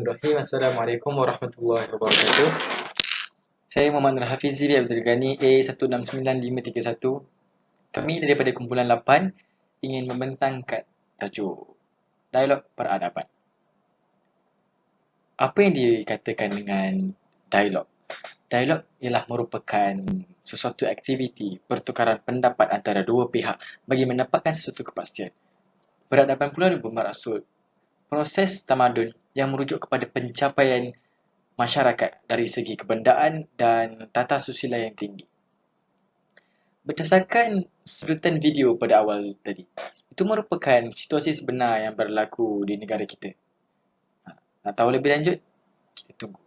Bismillahirrahmanirrahim. Assalamualaikum warahmatullahi wabarakatuh. Saya Muhammad Nur Hafizi bin Abdul Ghani A169531. Kami daripada kumpulan 8 ingin membentangkan tajuk dialog peradaban. Apa yang dikatakan dengan dialog? Dialog ialah merupakan sesuatu aktiviti pertukaran pendapat antara dua pihak bagi mendapatkan sesuatu kepastian. Peradaban pula bermaksud proses tamadun yang merujuk kepada pencapaian masyarakat dari segi kebendaan dan tata susila yang tinggi. Berdasarkan sebutan video pada awal tadi, itu merupakan situasi sebenar yang berlaku di negara kita. Nak tahu lebih lanjut? Kita tunggu.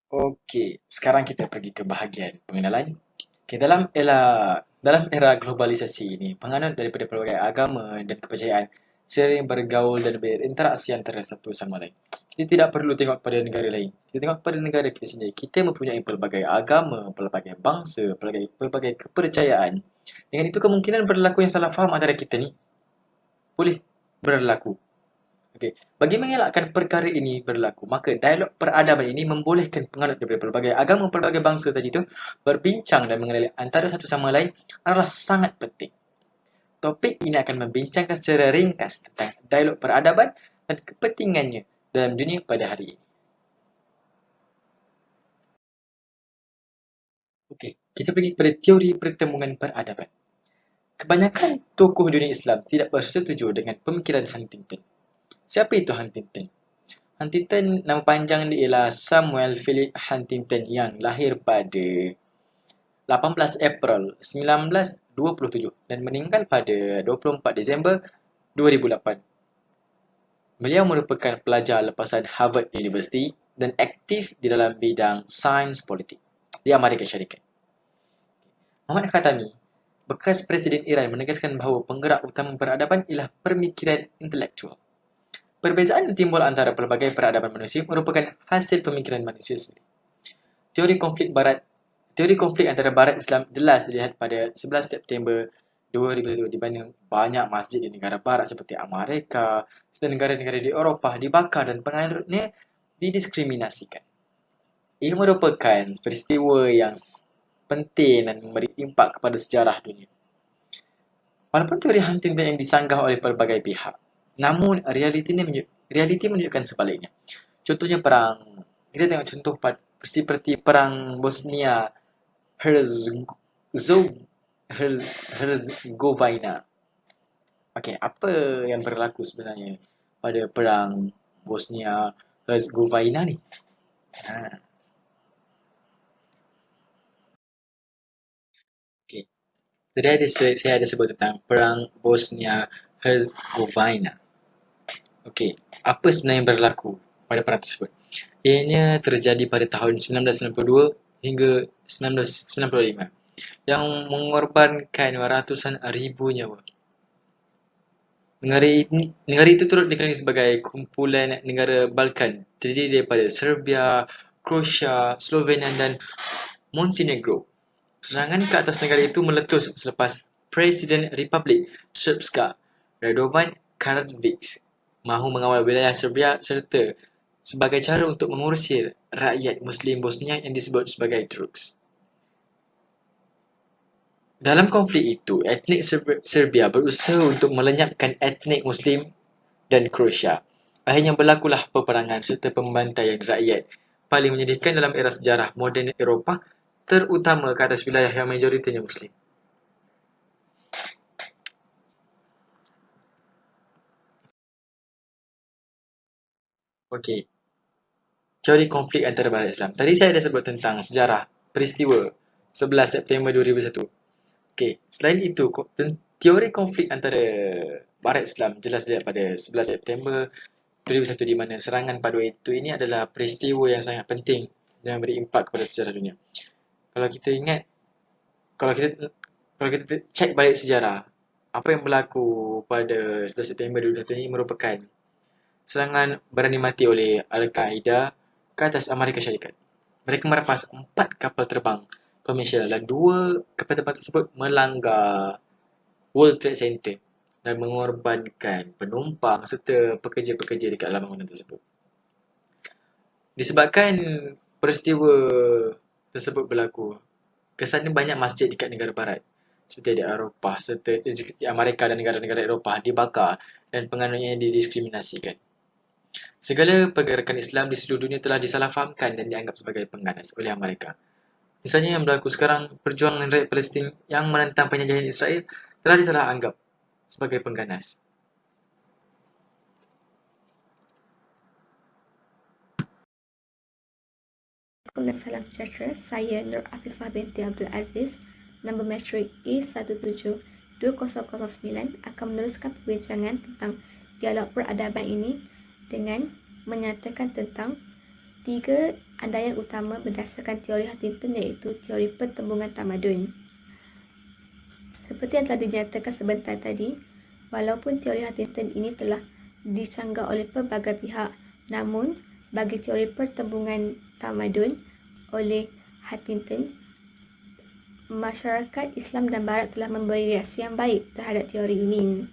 Okey, sekarang kita pergi ke bahagian pengenalan. Okay, dalam era globalisasi ini, penganut daripada pelbagai agama dan kepercayaan sering bergaul dan berinteraksi antara satu sama lain. Kita tidak perlu tengok pada negara lain. Kita tengok pada negara kita sendiri. Kita mempunyai pelbagai agama, pelbagai bangsa, pelbagai kepercayaan. Dengan itu kemungkinan berlaku yang salah faham antara kita ni boleh berlaku. Okey, bagi mengelakkan perkara ini berlaku, maka dialog peradaban ini membolehkan penganut daripada pelbagai agama, pelbagai bangsa tadi tu berbincang dan mengenali antara satu sama lain adalah sangat penting. Topik ini akan membincangkan secara ringkas tentang dialog peradaban dan kepentingannya dalam dunia pada hari ini. Okey, kita pergi kepada teori pertembungan peradaban. Kebanyakan tokoh dunia Islam tidak bersetuju dengan pemikiran Huntington. Siapa itu Huntington? Huntington, nama panjang dia ialah Samuel Philip Huntington yang lahir pada 18 April 1927 dan meninggal pada 24 Disember 2008. Beliau merupakan pelajar lepasan Harvard University dan aktif di dalam bidang sains politik di Amerika Syarikat. Muhammad Khatami, bekas Presiden Iran, menegaskan bahawa penggerak utama peradaban ialah pemikiran intelektual. Perbezaan yang timbul antara pelbagai peradaban manusia merupakan hasil pemikiran manusia sendiri. Teori konflik antara Barat Islam jelas dilihat pada 11 September 2001 di mana banyak masjid di negara Barat seperti Amerika dan negara-negara di Eropah dibakar dan penganutnya didiskriminasikan. Ia merupakan peristiwa yang penting dan memberi impak kepada sejarah dunia. Walaupun teori Huntington yang disanggah oleh pelbagai pihak, namun realiti menunjukkan sebaliknya. Contohnya perang, kita tengok contoh seperti perang Bosnia Herzegovina. Okey, apa yang berlaku sebenarnya pada perang Bosnia Herzegovina ni? Okey. Tadi saya ada sebut tentang perang Bosnia Herzegovina. Okey, apa sebenarnya yang berlaku pada perang tersebut? Ianya terjadi pada tahun 1992 hingga 1995 yang mengorbankan ratusan ribu nyawa. Negara itu turut dikenali sebagai kumpulan negara Balkan, terdiri daripada Serbia, Croatia, Slovenia dan Montenegro. Serangan ke atas negara itu meletus selepas Presiden Republik Srpska Radovan Karadzic mahu mengawal wilayah Serbia serta sebagai cara untuk mengusir rakyat Muslim Bosnia yang disebut sebagai Turks. Dalam konflik itu, etnik Serbia berusaha untuk melenyapkan etnik Muslim dan Croatia. Akhirnya berlakulah peperangan serta pembantaian rakyat paling menyedihkan dalam era sejarah moden Eropah, terutama ke atas wilayah yang majoritinya Muslim. Okey, teori konflik antara Barat Islam. Tadi saya ada sebut tentang sejarah peristiwa 11 September 2001. Okey, selain itu, teori konflik antara Barat Islam jelas dilihat pada 11 September 2001 di mana serangan pada itu ini adalah peristiwa yang sangat penting dan berimpak kepada sejarah dunia. Kalau kita ingat, kalau kita kalau kita cek balik sejarah, apa yang berlaku pada 11 September 2001 ini merupakan serangan berani mati oleh Al-Qaeda ke atas Amerika Syarikat. Mereka merampas 4 kapal terbang komersial dan 2 kapal terbang tersebut melanggar World Trade Center. dan mengorbankan penumpang serta pekerja-pekerja dekat dalam bangunan tersebut. Disebabkan peristiwa tersebut berlaku, kesannya banyak masjid dekat negara barat seperti di Eropah serta di Amerika dan negara-negara Eropah dibakar dan penganutnya didiskriminasikan. Segala pergerakan Islam di seluruh dunia telah disalahfahamkan dan dianggap sebagai pengganas oleh Amerika. Misalnya yang berlaku sekarang, perjuangan rakyat Palestin yang menentang penjajahan Israel telah disalah anggap sebagai pengganas. Assalamualaikum dan salam sejahtera. Saya Nur Afifah binti Abdul Aziz. Nombor matrik E1720009 akan meneruskan perbincangan tentang dialog peradaban ini dengan menyatakan tentang 3 andaian utama berdasarkan teori Huntington, iaitu teori pertembungan tamadun. Seperti yang telah dinyatakan sebentar tadi, walaupun teori Huntington ini telah dicanggah oleh pelbagai pihak, namun bagi teori pertembungan tamadun oleh Huntington, masyarakat Islam dan Barat telah memberi reaksi yang baik terhadap teori ini.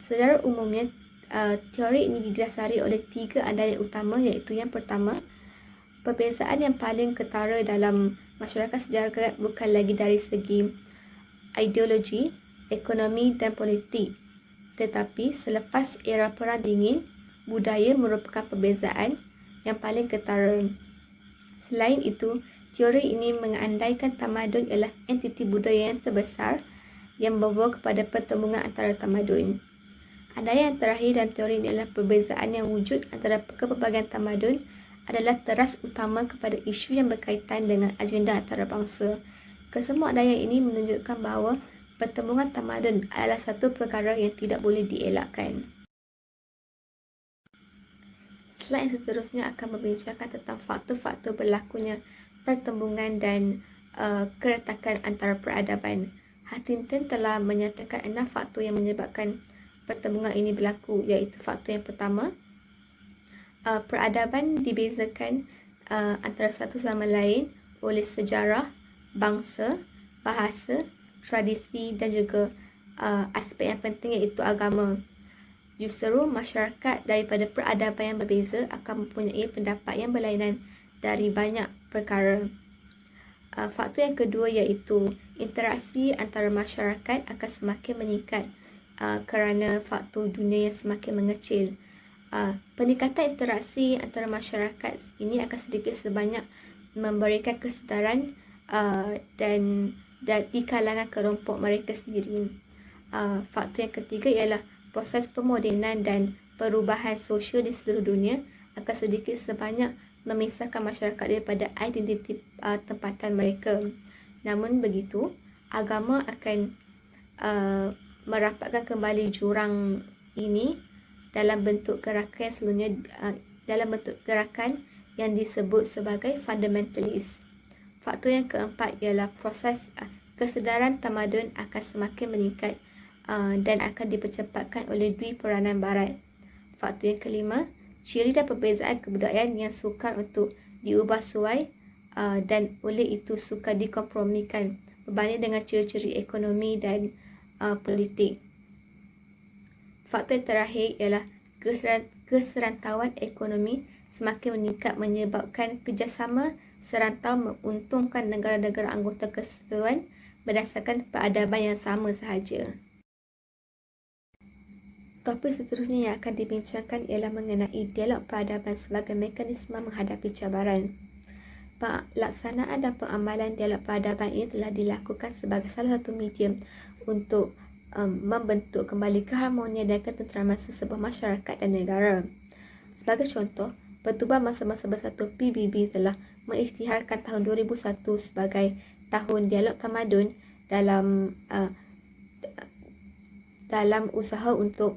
Secara umumnya, teori ini didasari oleh 3 andaian utama, iaitu yang pertama, perbezaan yang paling ketara dalam masyarakat sejarah bukan lagi dari segi ideologi, ekonomi dan politik, tetapi selepas era Perang Dingin, budaya merupakan perbezaan yang paling ketara. Selain itu, teori ini mengandaikan tamadun ialah entiti budaya yang terbesar yang membawa kepada pertembungan antara tamadun. Andaian yang terakhir dalam teori ini adalah perbezaan yang wujud antara kepelbagaian tamadun adalah teras utama kepada isu yang berkaitan dengan agenda antarabangsa. Kesemua andaian ini menunjukkan bahawa pertembungan tamadun adalah satu perkara yang tidak boleh dielakkan. Slide yang seterusnya akan membincangkan tentang faktor-faktor berlakunya pertembungan dan keretakan antara peradaban. Huntington telah menyatakan 6 faktor yang menyebabkan pertembungan ini berlaku, iaitu faktor yang pertama, peradaban dibezakan antara satu sama lain oleh sejarah, bangsa, bahasa, tradisi dan juga aspek yang penting iaitu agama. Justru masyarakat daripada peradaban yang berbeza akan mempunyai pendapat yang berlainan dari banyak perkara. Faktor yang kedua iaitu interaksi antara masyarakat akan semakin meningkat kerana faktor dunia yang semakin mengecil. Peningkatan interaksi antara masyarakat ini akan sedikit sebanyak memberikan kesedaran dan di kalangan kelompok mereka sendiri. Faktor yang ketiga ialah proses pemodenan dan perubahan sosial di seluruh dunia akan sedikit sebanyak memisahkan masyarakat daripada identiti tempatan mereka. Namun begitu, agama akan merapatkan kembali jurang ini dalam bentuk gerakan sebelumnya, dalam bentuk gerakan yang disebut sebagai fundamentalist. Faktor yang keempat ialah proses kesedaran tamadun akan semakin meningkat dan akan dipercepatkan oleh dui peranan Barat. Faktor yang kelima, ciri dan perbezaan kebudayaan yang sukar untuk diubah suai dan oleh itu sukar dikompromikan berbanding dengan ciri-ciri ekonomi dan politik. Faktor yang terakhir ialah keserantauan ekonomi semakin meningkat menyebabkan kerjasama serantau menguntungkan negara-negara anggota Kesatuan berdasarkan peradaban yang sama sahaja. Topik seterusnya yang akan dibincangkan ialah mengenai dialog peradaban sebagai mekanisme menghadapi cabaran. Pelaksanaan dan pengamalan dialog peradaban ini telah dilakukan sebagai salah satu medium untuk membentuk kembali keharmonian dan ketenteraman sesebuah masyarakat dan negara. Sebagai contoh, Pertubuhan Masa-Masa Bersatu PBB telah mengisytiharkan tahun 2001 sebagai tahun dialog tamadun dalam usaha untuk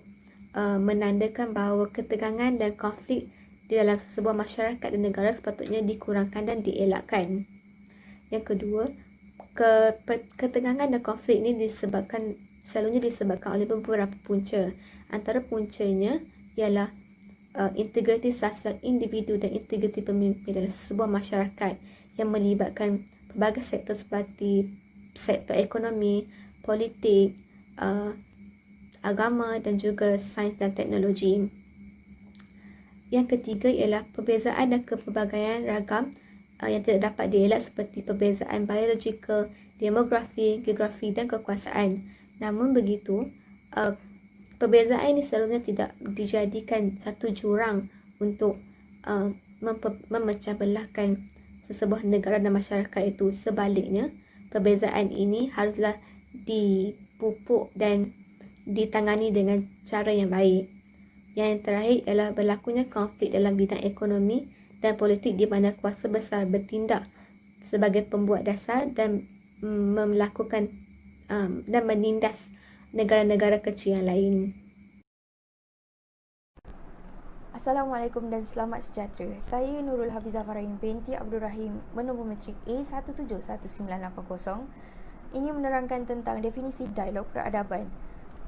menandakan bahawa ketegangan dan konflik di dalam sebuah masyarakat dan negara sepatutnya dikurangkan dan dielakkan. Yang kedua, ketegangan dan konflik ini selalunya disebabkan oleh beberapa punca. Antara puncanya ialah integriti sasial individu dan integriti pemimpin dalam sebuah masyarakat yang melibatkan pelbagai sektor seperti sektor ekonomi, politik, agama dan juga sains dan teknologi. Yang ketiga ialah perbezaan dan kepelbagaian ragam yang tidak dapat dielak seperti perbezaan biologikal, demografi, geografi dan kekuasaan. Namun begitu, perbezaan ini seharusnya tidak dijadikan satu jurang untuk memecah belahkan sesebuah negara dan masyarakat itu. Sebaliknya, perbezaan ini haruslah dipupuk dan ditangani dengan cara yang baik. Yang terakhir ialah berlakunya konflik dalam bidang ekonomi dan politik di mana kuasa besar bertindak sebagai pembuat dasar dan melakukan dan menindas negara-negara kecil yang lain. Assalamualaikum dan selamat sejahtera. Saya Nurul Hafizah Farahim binti Abdul Rahim menembus matrik A171980. Ini menerangkan tentang definisi dialog peradaban.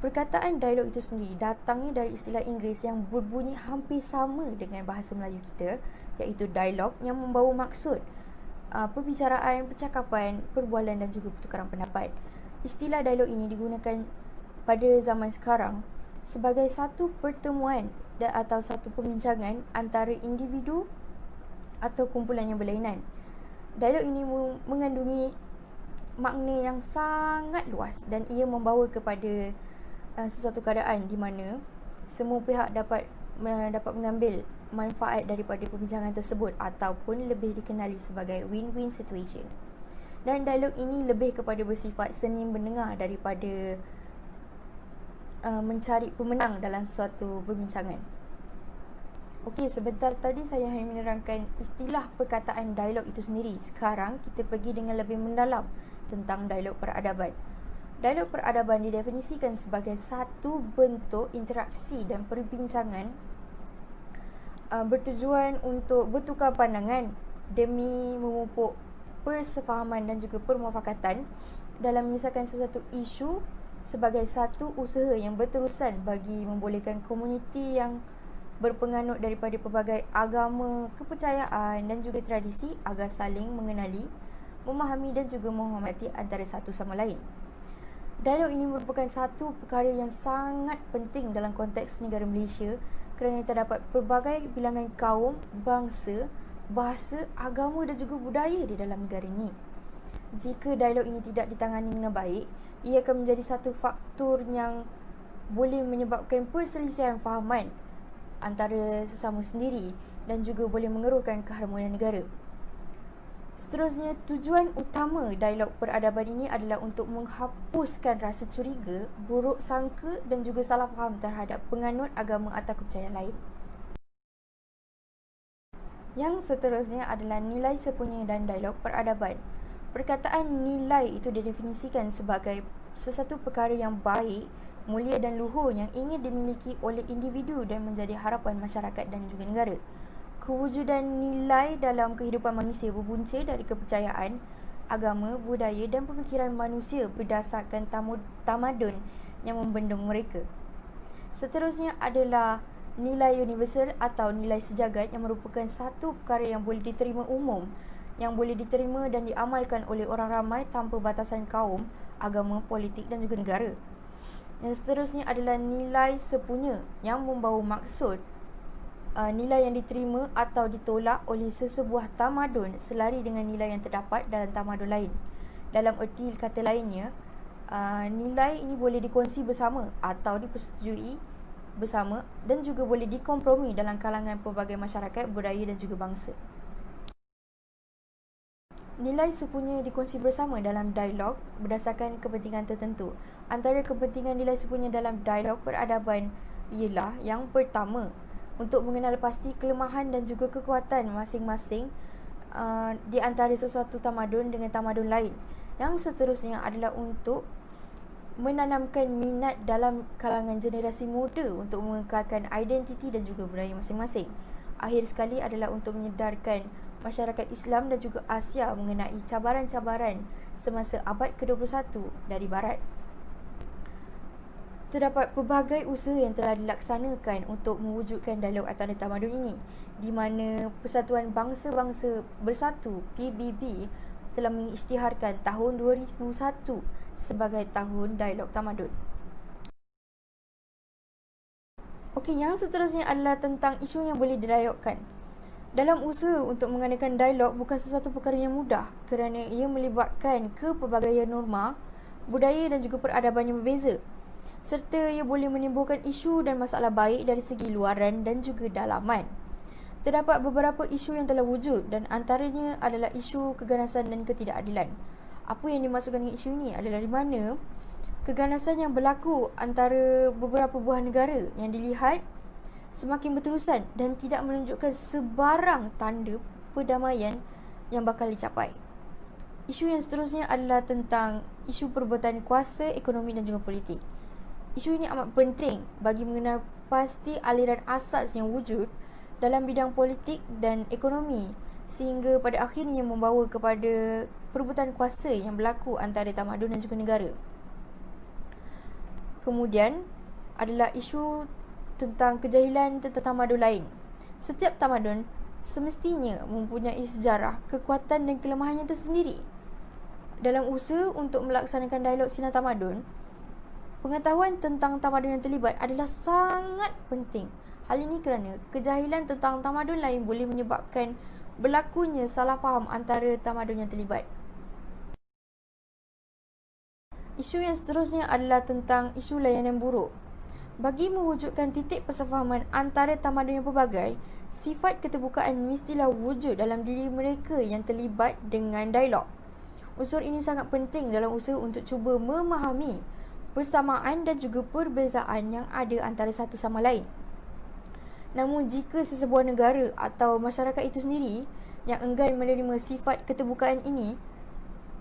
Perkataan dialog itu sendiri datangnya dari istilah Inggeris yang berbunyi hampir sama dengan bahasa Melayu kita, iaitu dialog yang membawa maksud perbicaraan, percakapan, perbualan dan juga pertukaran pendapat. Istilah dialog ini digunakan pada zaman sekarang sebagai satu pertemuan atau satu perbincangan antara individu atau kumpulan yang berlainan. Dialog ini mengandungi makna yang sangat luas dan ia membawa kepada sesuatu keadaan di mana semua pihak dapat mengambil manfaat daripada perbincangan tersebut ataupun lebih dikenali sebagai win-win situation. Dan dialog ini lebih kepada bersifat seni mendengar daripada mencari pemenang dalam suatu perbincangan. Okey, sebentar tadi saya hanya menerangkan istilah perkataan dialog itu sendiri. Sekarang kita pergi dengan lebih mendalam tentang dialog peradaban. Dialog peradaban didefinisikan sebagai satu bentuk interaksi dan perbincangan bertujuan untuk bertukar pandangan demi memupuk persefahaman dan juga permufakatan dalam menyelesaikan sesuatu isu sebagai satu usaha yang berterusan bagi membolehkan komuniti yang berpenganut daripada pelbagai agama, kepercayaan dan juga tradisi agar saling mengenali, memahami dan juga menghormati antara satu sama lain. Dialog ini merupakan satu perkara yang sangat penting dalam konteks negara Malaysia kerana terdapat pelbagai bilangan kaum, bangsa, bahasa, agama dan juga budaya di dalam negara ini. Jika dialog ini tidak ditangani dengan baik, ia akan menjadi satu faktor yang boleh menyebabkan perselisihan fahaman antara sesama sendiri dan juga boleh mengeruhkan keharmonian negara. Seterusnya, tujuan utama dialog peradaban ini adalah untuk menghapuskan rasa curiga, buruk sangka dan juga salah faham terhadap penganut agama atau kepercayaan lain. Yang seterusnya adalah nilai sepunya dan dialog peradaban. Perkataan nilai itu didefinisikan sebagai sesuatu perkara yang baik, mulia dan luhur yang ingin dimiliki oleh individu dan menjadi harapan masyarakat dan juga negara. Kewujudan nilai dalam kehidupan manusia berbunca dari kepercayaan, agama, budaya dan pemikiran manusia berdasarkan tamadun yang membendung mereka. Seterusnya adalah nilai universal atau nilai sejagat yang merupakan satu perkara yang boleh diterima umum, yang boleh diterima dan diamalkan oleh orang ramai tanpa batasan kaum, agama, politik dan juga negara. Yang seterusnya adalah nilai sepunya yang membawa maksud nilai yang diterima atau ditolak oleh sesebuah tamadun selari dengan nilai yang terdapat dalam tamadun lain. Dalam erti kata lainnya, nilai ini boleh dikongsi bersama atau dipersetujui bersama dan juga boleh dikompromi dalam kalangan pelbagai masyarakat, budaya dan juga bangsa. Nilai sepunya dikongsi bersama dalam dialog berdasarkan kepentingan tertentu. Antara kepentingan nilai sepunya dalam dialog peradaban ialah yang pertama, untuk mengenal pasti kelemahan dan juga kekuatan masing-masing di antara sesuatu tamadun dengan tamadun lain. Yang seterusnya adalah untuk menanamkan minat dalam kalangan generasi muda untuk mengekalkan identiti dan juga budaya masing-masing. Akhir sekali adalah untuk menyedarkan masyarakat Islam dan juga Asia mengenai cabaran-cabaran semasa abad ke-21 dari Barat. Terdapat pelbagai usaha yang telah dilaksanakan untuk mewujudkan dialog antaratamadun ini, di mana Persatuan Bangsa-Bangsa Bersatu PBB telah mengisytiharkan tahun 2001 sebagai tahun dialog tamadun. Okey, yang seterusnya adalah tentang isu yang boleh didialogkan. Dalam usaha untuk mengadakan dialog bukan sesuatu perkara yang mudah kerana ia melibatkan kepelbagaian norma, budaya dan juga peradaban yang berbeza. Serta ia boleh menimbulkan isu dan masalah baik dari segi luaran dan juga dalaman. Terdapat beberapa isu yang telah wujud dan antaranya adalah isu keganasan dan ketidakadilan. Apa yang dimaksudkan dengan isu ini adalah di mana keganasan yang berlaku antara beberapa buah negara yang dilihat semakin berterusan dan tidak menunjukkan sebarang tanda perdamaian yang bakal dicapai. Isu yang seterusnya adalah tentang isu perbuatan kuasa, ekonomi dan juga politik. Isu ini amat penting bagi mengenal pasti aliran asas yang wujud dalam bidang politik dan ekonomi sehingga pada akhirnya membawa kepada perebutan kuasa yang berlaku antara tamadun dan juga negara. Kemudian adalah isu tentang kejahilan tentang tamadun lain. Setiap tamadun semestinya mempunyai sejarah, kekuatan dan kelemahannya tersendiri. Dalam usaha untuk melaksanakan dialog sinar tamadun, pengetahuan tentang tamadun yang terlibat adalah sangat penting. Hal ini kerana kejahilan tentang tamadun lain boleh menyebabkan berlakunya salah faham antara tamadun yang terlibat. Isu yang seterusnya adalah tentang isu layanan buruk. Bagi mewujudkan titik persefahaman antara tamadun yang pelbagai, sifat keterbukaan mestilah wujud dalam diri mereka yang terlibat dengan dialog. Unsur ini sangat penting dalam usaha untuk cuba memahami persamaan dan juga perbezaan yang ada antara satu sama lain. Namun jika sesebuah negara atau masyarakat itu sendiri yang enggan menerima sifat keterbukaan ini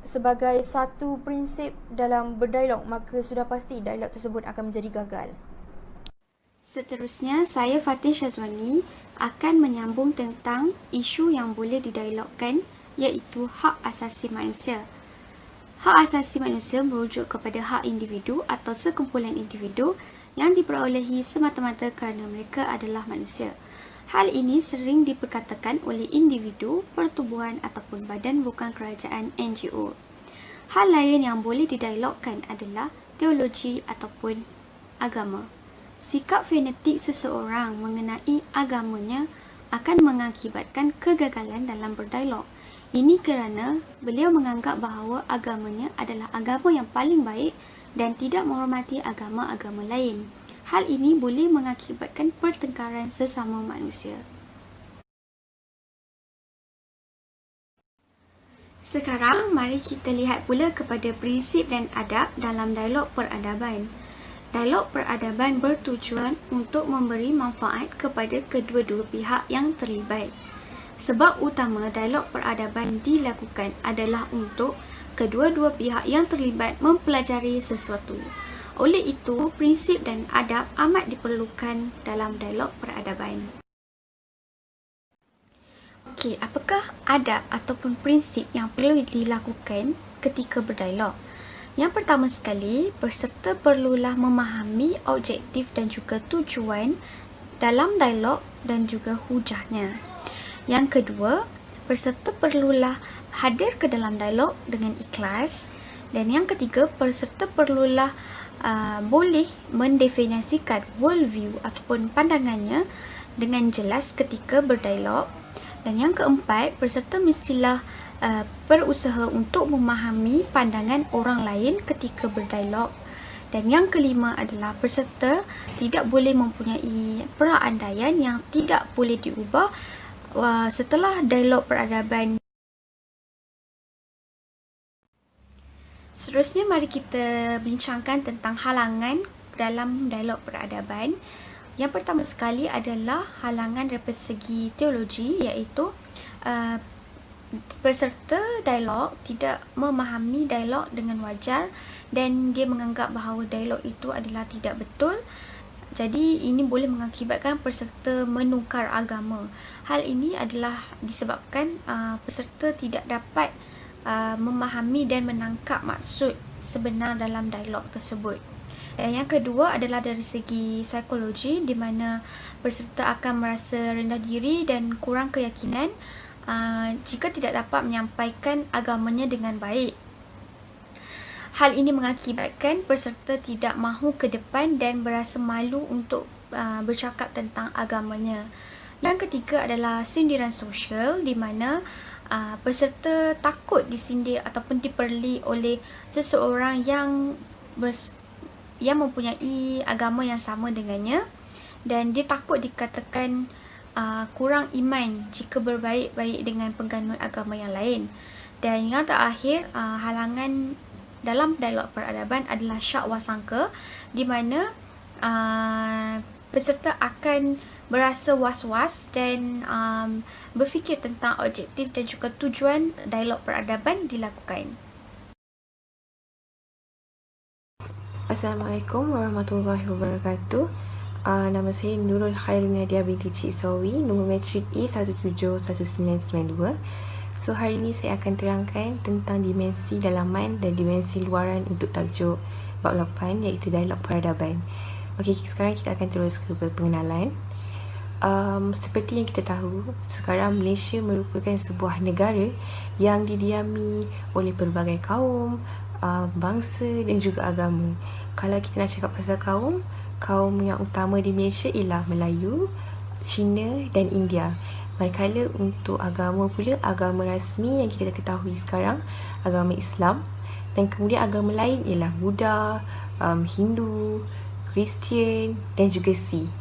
sebagai satu prinsip dalam berdialog, maka sudah pasti dialog tersebut akan menjadi gagal. Seterusnya, saya Fatih Syazwani akan menyambung tentang isu yang boleh didialogkan, iaitu hak asasi manusia. Hak asasi manusia merujuk kepada hak individu atau sekumpulan individu yang diperolehi semata-mata kerana mereka adalah manusia. Hal ini sering diperkatakan oleh individu, pertubuhan ataupun badan bukan kerajaan NGO. Hal lain yang boleh didialogkan adalah teologi ataupun agama. Sikap fanatik seseorang mengenai agamanya akan mengakibatkan kegagalan dalam berdialog. Ini kerana beliau menganggap bahawa agamanya adalah agama yang paling baik dan tidak menghormati agama-agama lain. Hal ini boleh mengakibatkan pertengkaran sesama manusia. Sekarang, mari kita lihat pula kepada prinsip dan adab dalam dialog peradaban. Dialog peradaban bertujuan untuk memberi manfaat kepada kedua-dua pihak yang terlibat. Sebab utama dialog peradaban dilakukan adalah untuk kedua-dua pihak yang terlibat mempelajari sesuatu. Oleh itu, prinsip dan adab amat diperlukan dalam dialog peradaban. Okey, apakah adab ataupun prinsip yang perlu dilakukan ketika berdialog? Yang pertama sekali, peserta perlulah memahami objektif dan juga tujuan dalam dialog dan juga hujahnya. Yang kedua, peserta perlulah hadir ke dalam dialog dengan ikhlas. Dan yang ketiga, peserta perlulah boleh mendefinisikan worldview ataupun pandangannya dengan jelas ketika berdialog. Dan yang keempat, peserta mestilah berusaha untuk memahami pandangan orang lain ketika berdialog. Dan yang kelima adalah peserta tidak boleh mempunyai perandaian yang tidak boleh diubah setelah dialog peradaban. Seterusnya, mari kita bincangkan tentang halangan dalam dialog peradaban. Yang pertama sekali adalah halangan dari segi teologi, iaitu peserta dialog tidak memahami dialog dengan wajar dan dia menganggap bahawa dialog itu adalah tidak betul. Jadi ini boleh mengakibatkan peserta menukar agama. Hal ini adalah disebabkan peserta tidak dapat memahami dan menangkap maksud sebenar dalam dialog tersebut. Dan yang kedua adalah dari segi psikologi, di mana peserta akan merasa rendah diri dan kurang keyakinan jika tidak dapat menyampaikan agamanya dengan baik. Hal ini mengakibatkan peserta tidak mahu ke depan dan berasa malu untuk bercakap tentang agamanya. Yang ketiga adalah sindiran sosial, di mana peserta takut disindir ataupun diperli oleh seseorang yang mempunyai agama yang sama dengannya, dan dia takut dikatakan kurang iman jika berbaik-baik dengan penganut agama yang lain. Dan yang terakhir, halangan dalam dialog peradaban adalah syak wasangka, di mana peserta akan berasa was-was dan berfikir tentang objektif dan juga tujuan dialog peradaban dilakukan. Assalamualaikum warahmatullahi wabarakatuh. Nama saya Nurul Khairul Nadia binti Cik Sawi, nombor matrik E171992. So hari ini saya akan terangkan tentang dimensi dalaman dan dimensi luaran untuk tajuk bab 8, iaitu dialog peradaban. Okey, sekarang kita akan terus ke pengenalan. Seperti yang kita tahu, sekarang Malaysia merupakan sebuah negara yang didiami oleh pelbagai kaum, bangsa dan juga agama. Kalau kita nak cakap pasal kaum yang utama di Malaysia ialah Melayu, Cina dan India. Manakala untuk agama pula, agama rasmi yang kita ketahui sekarang, agama Islam. Dan kemudian agama lain ialah Buddha, Hindu, Kristian dan juga Sikh.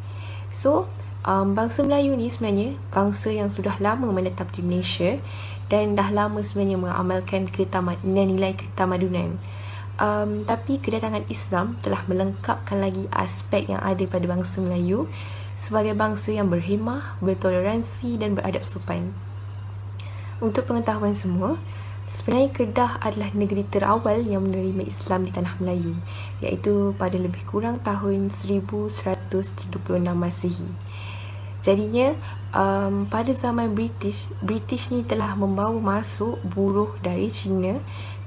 So, bangsa Melayu ni sebenarnya bangsa yang sudah lama menetap di Malaysia dan dah lama sebenarnya mengamalkan nilai ketamadunan. Tapi kedatangan Islam telah melengkapkan lagi aspek yang ada pada bangsa Melayu sebagai bangsa yang berhemah, bertoleransi dan beradab sopan. Untuk pengetahuan semua, sebenarnya Kedah adalah negeri terawal yang menerima Islam di tanah Melayu, iaitu pada lebih kurang tahun 1136 Masihi. Jadinya pada zaman British ni telah membawa masuk buruh dari China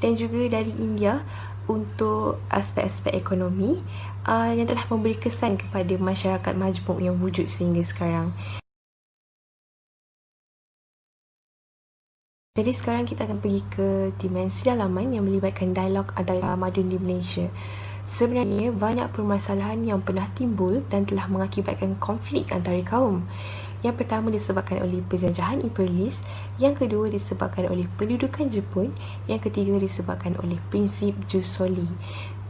dan juga dari India untuk aspek-aspek ekonomi yang telah memberi kesan kepada masyarakat majmuk yang wujud sehingga sekarang. Jadi sekarang kita akan pergi ke dimensi dalaman yang melibatkan dialog antara tamadun di Malaysia. Sebenarnya banyak permasalahan yang pernah timbul dan telah mengakibatkan konflik antara kaum. Yang pertama disebabkan oleh penjajahan imperialis, yang kedua disebabkan oleh pendudukan Jepun, yang ketiga disebabkan oleh prinsip jus soli.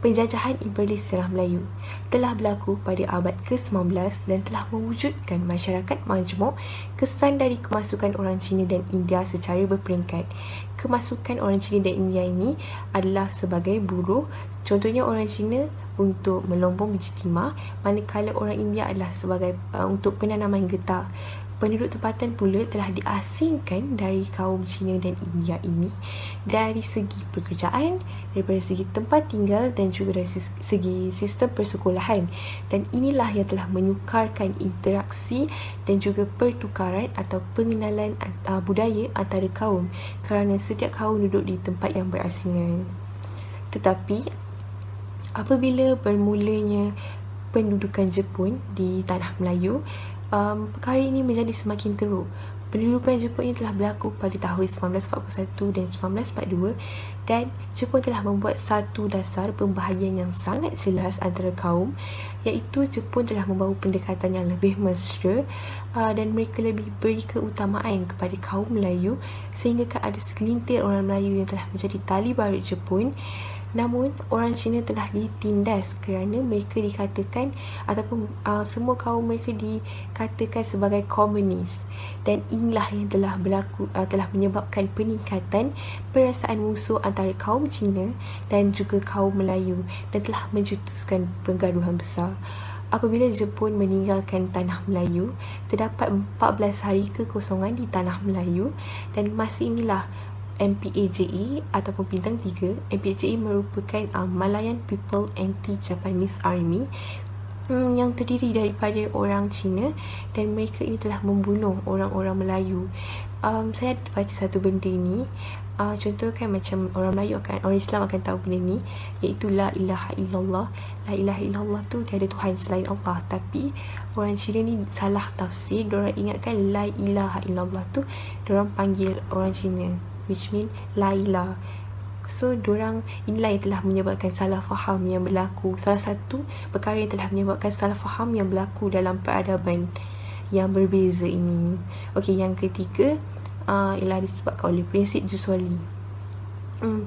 Penjajahan imperialis tanah Melayu telah berlaku pada abad ke-19 dan telah mewujudkan masyarakat majmuk. Kesan dari kemasukan orang Cina dan India secara berperingkat. Kemasukan orang Cina dan India ini adalah sebagai buruh. Contohnya orang Cina untuk melombong biji timah, manakala orang India adalah sebagai untuk penanaman getah. Penduduk tempatan pula telah diasingkan dari kaum Cina dan India ini dari segi pekerjaan, daripada segi tempat tinggal dan juga dari segi sistem persekolahan. Dan inilah yang telah menyukarkan interaksi dan juga pertukaran atau pengenalan budaya antara kaum, kerana setiap kaum duduk di tempat yang berasingan. Tetapi apabila bermulanya pendudukan Jepun di tanah Melayu, perkara ini menjadi semakin teruk. Pendudukan Jepun ini telah berlaku pada tahun 1941 dan 1942 dan Jepun telah membuat satu dasar pembahagian yang sangat jelas antara kaum, iaitu Jepun telah membawa pendekatan yang lebih mesra dan mereka lebih beri keutamaan kepada kaum Melayu, sehingga ada segelintir orang Melayu yang telah menjadi tali barut Jepun. Namun, orang Cina telah ditindas kerana mereka dikatakan ataupun semua kaum mereka dikatakan sebagai komunis. Dan inilah yang telah berlaku, telah menyebabkan peningkatan perasaan musuh antara kaum Cina dan juga kaum Melayu dan telah mencetuskan pergaduhan besar. Apabila Jepun meninggalkan tanah Melayu, terdapat 14 hari kekosongan di tanah Melayu dan masa inilah MPAJE ataupun bintang 3. MPAJE merupakan Malayan People Anti-Japanese Army yang terdiri daripada orang Cina dan mereka ini telah membunuh orang-orang Melayu. Saya ada baca satu benda ni. Contoh kan macam orang Islam akan tahu benda ni, iaitu La ilaha illallah. La ilaha illallah tu tiada Tuhan selain Allah. Tapi orang Cina ni salah tafsir. Diorang ingatkan La ilaha illallah tu diorang panggil orang Cina, which mean Laila. So, inilah yang telah menyebabkan salah faham yang berlaku. Salah satu perkara yang telah menyebabkan salah faham yang berlaku dalam peradaban yang berbeza ini. Okey, yang ketiga ialah disebabkan oleh prinsip Juswali.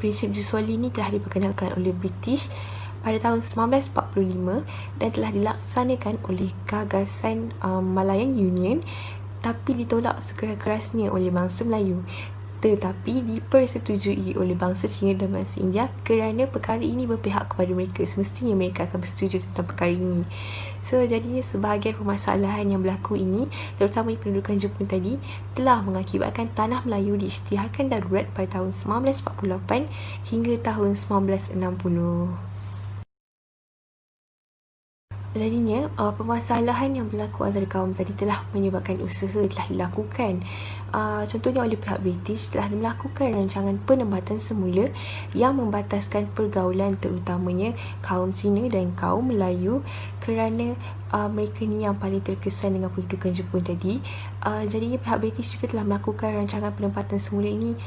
Prinsip Juswali ini telah diperkenalkan oleh British pada tahun 1945 dan telah dilaksanakan oleh gagasan Malayan Union, tapi ditolak sekeras-kerasnya oleh bangsa Melayu, tetapi dipersetujui oleh bangsa Cina dan bangsa India kerana perkara ini berpihak kepada mereka. Semestinya mereka akan bersetuju tentang perkara ini. So, jadinya sebahagian permasalahan yang berlaku ini, terutama di pendudukan Jepun tadi, telah mengakibatkan tanah Melayu diisytiharkan darurat pada tahun 1948 hingga tahun 1960. Jadinya, permasalahan yang berlaku antara kaum tadi telah menyebabkan usaha telah dilakukan. Contohnya oleh pihak British telah melakukan rancangan penempatan semula yang membataskan pergaulan terutamanya kaum Cina dan kaum Melayu kerana mereka ni yang paling terkesan dengan pendudukan Jepun tadi. Jadinya pihak British juga telah melakukan rancangan penempatan semula ini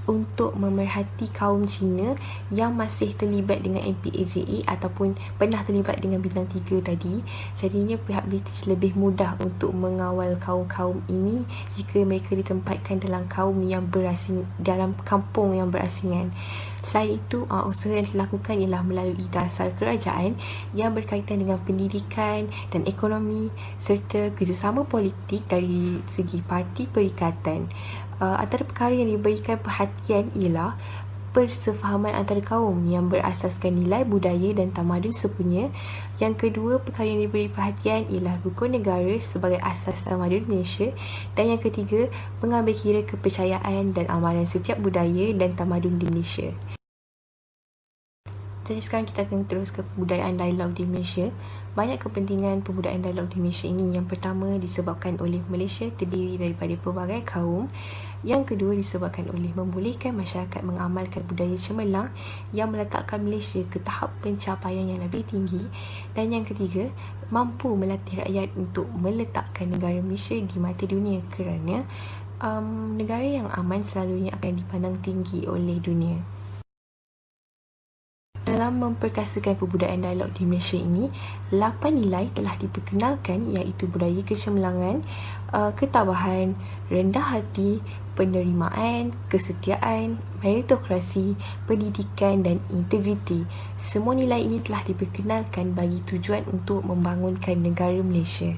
untuk memerhati kaum Cina yang masih terlibat dengan MPAJA ataupun pernah terlibat dengan Bintang 3 tadi. Jadinya pihak British lebih mudah untuk mengawal kaum-kaum ini jika mereka ditempatkan dalam dalam kampung yang berasingan. Selain itu, usaha yang dilakukan ialah melalui dasar kerajaan yang berkaitan dengan pendidikan dan ekonomi serta kerjasama politik dari segi parti perikatan. Antara perkara yang diberikan perhatian ialah persefahaman antara kaum yang berasaskan nilai budaya dan tamadun sepunya. Yang kedua, perkara yang diberi perhatian ialah rukun negara sebagai asas tamadun Malaysia. Dan yang ketiga, mengambil kira kepercayaan dan amalan setiap budaya dan tamadun di Malaysia. Jadi sekarang kita akan terus ke kebudayaan dialog di Malaysia. Banyak kepentingan pembudayaan dialog di Malaysia ini. Yang pertama disebabkan oleh Malaysia terdiri daripada pelbagai kaum. Yang kedua disebabkan oleh membolehkan masyarakat mengamalkan budaya cemerlang yang meletakkan Malaysia ke tahap pencapaian yang lebih tinggi. Dan yang ketiga, mampu melatih rakyat untuk meletakkan negara Malaysia di mata dunia kerana negara yang aman selalunya akan dipandang tinggi oleh dunia. Dalam memperkasakan pembudayaan dialog di Malaysia ini, 8 nilai telah diperkenalkan iaitu budaya kecemerlangan, ketabahan, rendah hati, penerimaan, kesetiaan, meritokrasi, pendidikan dan integriti. Semua nilai ini telah diperkenalkan bagi tujuan untuk membangunkan negara Malaysia.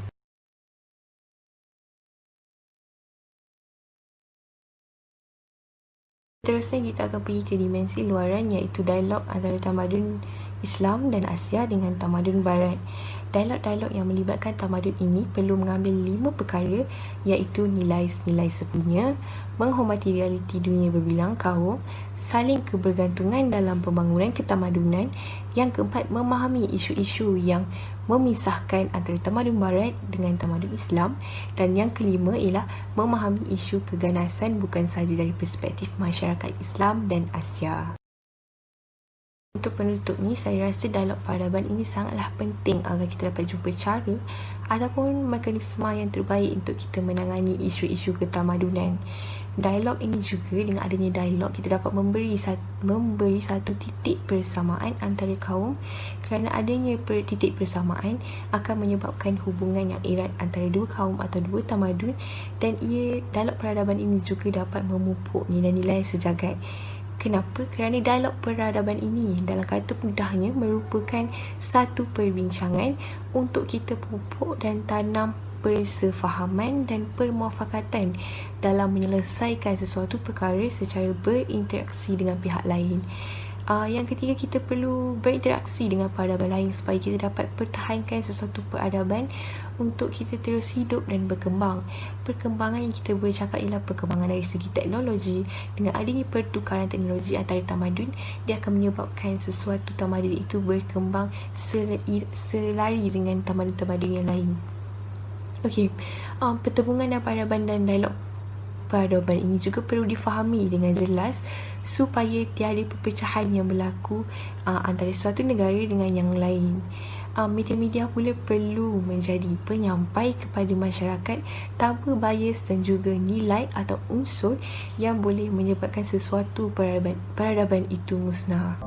Seterusnya kita akan pergi ke dimensi luaran iaitu dialog antara tamadun Islam dan Asia dengan tamadun Barat. Dialog-dialog yang melibatkan tamadun ini perlu mengambil 5 perkara iaitu nilai-nilai sepunya, menghormati realiti dunia berbilang kaum, saling kebergantungan dalam pembangunan ketamadunan. Yang keempat, memahami isu-isu yang memisahkan antara tamadun Barat dengan tamadun Islam. Dan yang kelima ialah memahami isu keganasan bukan sahaja dari perspektif masyarakat Islam dan Asia. Untuk penutup ni, saya rasa dialog peradaban ini sangatlah penting agar kita dapat jumpa cara ataupun mekanisme yang terbaik untuk kita menangani isu-isu ketamadunan. Dialog ini juga, dengan adanya dialog, kita dapat memberi satu titik persamaan antara kaum kerana adanya titik persamaan akan menyebabkan hubungan yang erat antara dua kaum atau dua tamadun dan dialog peradaban ini juga dapat memupuk nilai-nilai sejagat. Kenapa? Kerana dialog peradaban ini dalam kata mudahnya merupakan satu perbincangan untuk kita pupuk dan tanam persefahaman dan permuafakatan dalam menyelesaikan sesuatu perkara secara berinteraksi dengan pihak lain. Yang ketiga, kita perlu berinteraksi dengan peradaban lain supaya kita dapat pertahankan sesuatu peradaban untuk kita terus hidup dan berkembang. Perkembangan yang kita boleh cakap ialah perkembangan dari segi teknologi. Dengan adanya pertukaran teknologi antara tamadun, dia akan menyebabkan sesuatu tamadun itu berkembang selari dengan tamadun-tamadun yang lain. Okey, pertembungan dan peradaban dan dialog peradaban ini juga perlu difahami dengan jelas supaya tiada perpecahan yang berlaku antara suatu negara dengan yang lain. media-media pula perlu menjadi penyampai kepada masyarakat tanpa bias dan juga nilai atau unsur yang boleh menyebabkan sesuatu peradaban itu musnah.